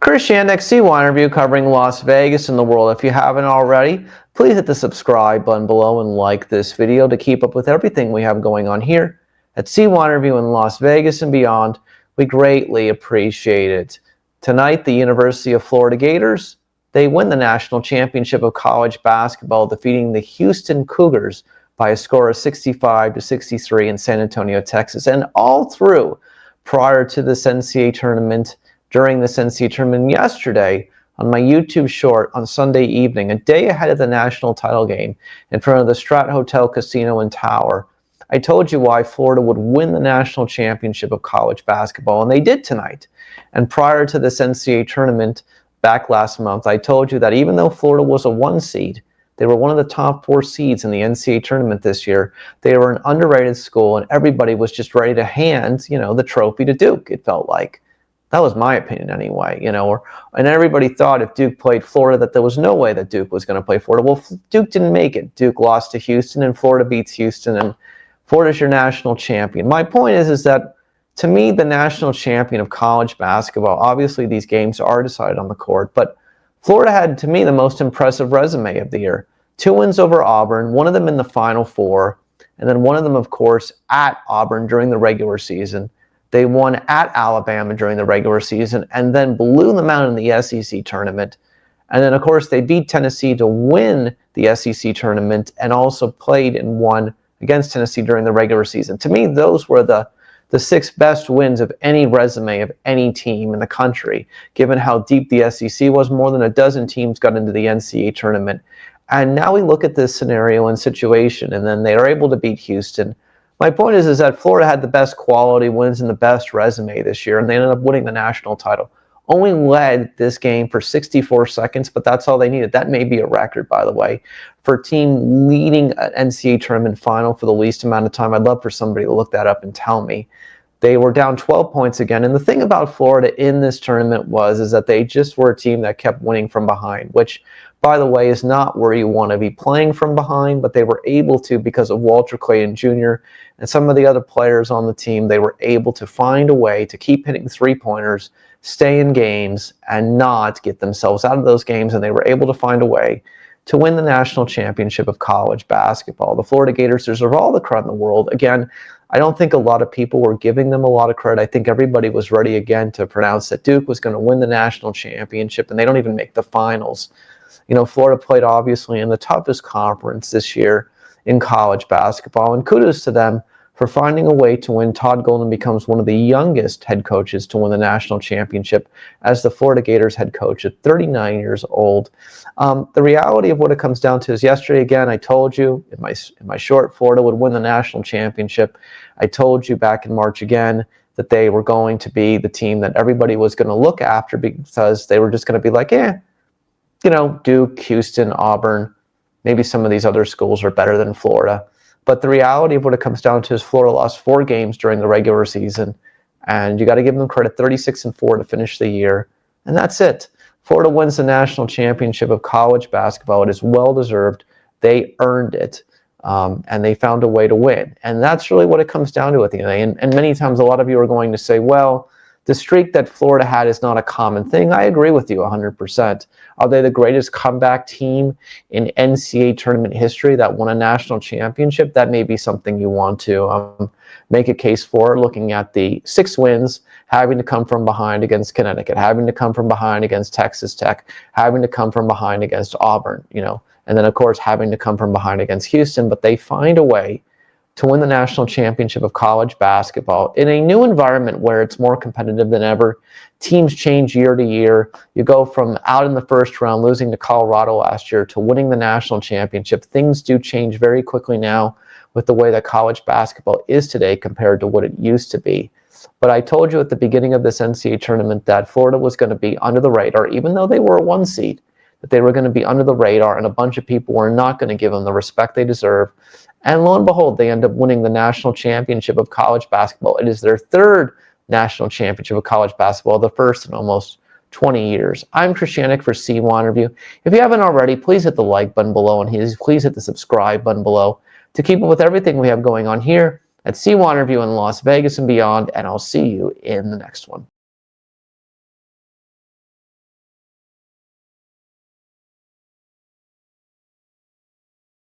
Christian XC1 review covering Las Vegas and the world. If you haven't already, please hit the subscribe button below and like this video to keep up with everything we have going on here at C1 Review in Las Vegas and beyond. We greatly appreciate it. Tonight, the University of Florida Gators, they win the national championship of college basketball, defeating the Houston Cougars by a score of 65-63 in San Antonio, Texas. And all through, prior to this NCAA tournament, during this NCAA tournament yesterday on my YouTube short on Sunday evening, a day ahead of the national title game in front of the Strat Hotel Casino and Tower, I told you why Florida would win the national championship of college basketball, and they did tonight. And prior to this NCAA tournament back last month, I told you that even though Florida was a 1 seed, they were one of the top 4 seeds in the NCAA tournament this year. They were an underrated school, and everybody was just ready to hand, the trophy to Duke, it felt like. That was my opinion anyway, and everybody thought if Duke played Florida that there was no way that Duke was going to play Florida. Well, Duke didn't make it. Duke lost to Houston, and Florida beats Houston, and Florida's your national champion. My point is that, to me, the national champion of college basketball, obviously these games are decided on the court, but Florida had, to me, the most impressive resume of the year. 2 wins over Auburn, one of them in the Final Four, and then one of them, of course, at Auburn during the regular season. They won at Alabama during the regular season and then blew them out in the SEC tournament. And then, of course, they beat Tennessee to win the SEC tournament and also played and won against Tennessee during the regular season. To me, those were the 6 best wins of any resume of any team in the country, given how deep the SEC was. More than a dozen teams got into the NCAA tournament. And now we look at this scenario and situation, and then they are able to beat Houston. My point is that Florida had the best quality wins and the best resume this year, and they ended up winning the national title. Only led this game for 64 seconds, but that's all they needed. That may be a record, by the way, for a team leading an NCAA tournament final for the least amount of time. I'd love for somebody to look that up and tell me. They were down 12 points again, and the thing about Florida in this tournament is that they just were a team that kept winning from behind, which, by the way, is not where you want to be playing from behind, but they were able to because of Walter Clayton Jr. and some of the other players on the team. They were able to find a way to keep hitting three-pointers, stay in games, and not get themselves out of those games, and they were able to find a way to win the national championship of college basketball. The Florida Gators deserve all the credit in the world. Again, I don't think a lot of people were giving them a lot of credit. I think everybody was ready again to pronounce that Duke was going to win the national championship, and they don't even make the finals. Florida played obviously in the toughest conference this year in college basketball, and kudos to them for finding a way to win. Todd Golden becomes one of the youngest head coaches to win the national championship as the Florida Gators head coach at 39 years old. The reality of what it comes down to is yesterday, again, I told you in my short, Florida would win the national championship. I told you back in March again that they were going to be the team that everybody was going to look after because they were just going to be like, Duke, Houston, Auburn, maybe some of these other schools are better than Florida. But the reality of what it comes down to is Florida lost 4 games during the regular season, and you got to give them credit, 36-4 to finish the year, and that's it. Florida wins the national championship of college basketball. It is well-deserved. They earned it, and they found a way to win. And that's really what it comes down to at the end. And many times a lot of you are going to say, well, the streak that Florida had is not a common thing. I agree with you 100%. Are they the greatest comeback team in NCAA tournament history that won a national championship? That may be something you want to make a case for, looking at the 6 wins, having to come from behind against Connecticut, having to come from behind against Texas Tech, having to come from behind against Auburn, and then, of course, having to come from behind against Houston. But they find a way to win the national championship of college basketball in a new environment where it's more competitive than ever. Teams change year to year. You go from out in the first round, losing to Colorado last year, to winning the national championship. Things do change very quickly now with the way that college basketball is today compared to what it used to be. But I told you at the beginning of this NCAA tournament that Florida was going to be under the radar, even though they were a 1 seed, that they were going to be under the radar, and a bunch of people were not going to give them the respect they deserve. And lo and behold, they end up winning the national championship of college basketball. It is their 3rd national championship of college basketball, the first in almost 20 years. I'm Christianic for C1 Review. If you haven't already, please hit the like button below, and please hit the subscribe button below to keep up with everything we have going on here at C1 Review in Las Vegas and beyond, and I'll see you in the next one.